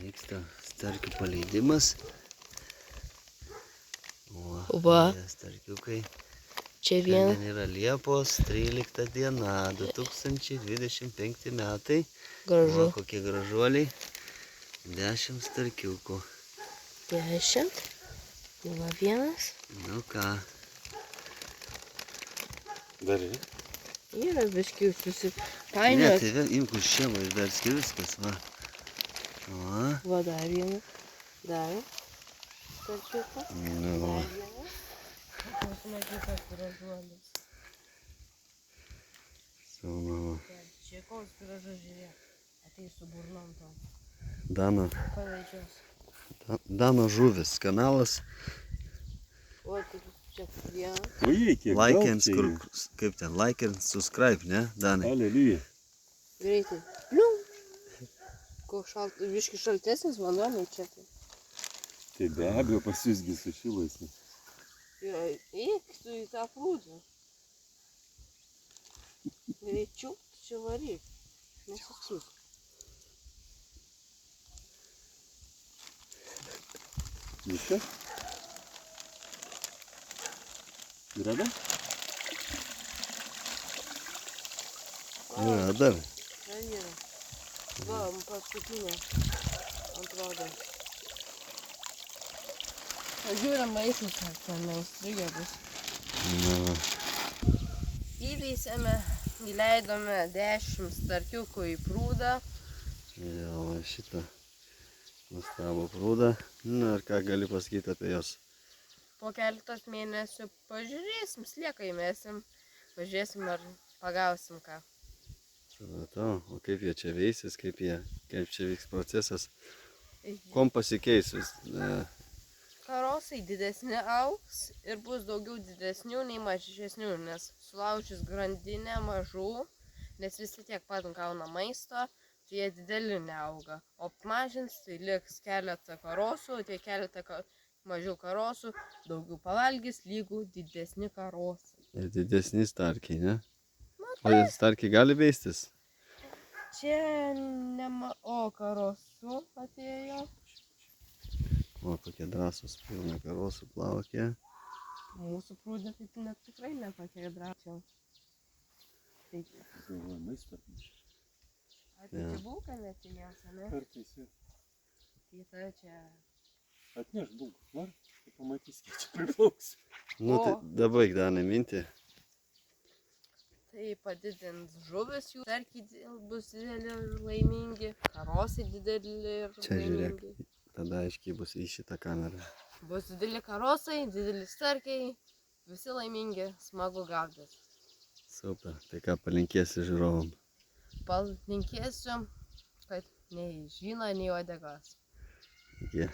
Vyksta starkių paleidimas. Va. Starkiukai. Čia viena. Šiandien yra Liepos 13 diena, 2025 metai. Gražu. O, kokie gražuoliai. 10 starkiukų. 10. Va vienas. Nu ką. Dar yra? Yra biškių Ne, susipainiot. tai imk už šiemą išverski viskas, va. Va. Va dar vienas. Dar. Starkiuką. Nu, Dar vienas. Tas mažiukas gražuolis. va. Čia koks gražus, žiūrėk. Ateis su burnom tom. Paveidžios. Dano žuvis kanalas. O, tai čia vienas. Oi, kiek Like daug and čia yra. kaip ten, like and subscribe, ne, Danai? Aleliuja. Greitai. Lium. Koks biški šaltesnis vanduo nei čia. Tai be abejo pas jūsgi sušilais. Eik tu į tą prūdą. Greičiau čia varyk. Nesuksuk. Viskas? Yra dar? Yra dar. Ten yra. Va, paskutinė. Atrodo. Žiūrim vaisius, ar ten neustrigę bus. Nu, Įveisėme, įleidome 10 starkiukų į prūdą. jau šitą nuostabų prūdą. Nu, ir ką gali pasakyti apie jos? Po keletos mėnesių pažiūrėsim, slieką įmesim. Pažiūrėsim, ar pagausim ką. Supratau, o kaip jie čia veisis, kaip čia vyks procesas? Kom pasikeis vis? Karosai didesni augs ir bus daugiau didesnių nei mažesnių, nes sulaužys grandinę mažų, nes visi tiek pat gauna maisto, tai jie dideli neauga. O mažins, tai liks keletą karosų, tai keletą mažiau karosų, daugiau pavalgys, lygų didesni karosai. Ir didesni starkiai, ne? O starkiai gali veistis? Čia o karosų atėjo. O, kokie drąsūs, pilna karosų plaukė. Mūsų prūdė tai net tikrai netokia drąsiau. Tai Galvoju, maisto. čia bulka netinėsa, ne? Kartais jau. Tai ta čia... Atneš bulką, nori? Tai pamatys, kiek čia priplauks. Nu, tai dabar Danai mintį. Tai padidins žuvis jų, starkiai bus dideli ir laimingi, karosai dideli ir Čia žiūrėk, laimingi. tada aiškiai bus į šitą kamerą. Bus dideli karosai, dideli starkiai, visi laimingi, smagu gaudyti. Super, tai ką palinkėsi žiūrovom? Palinkėsiu, kad nei žvyno, nei uodegos. Iki.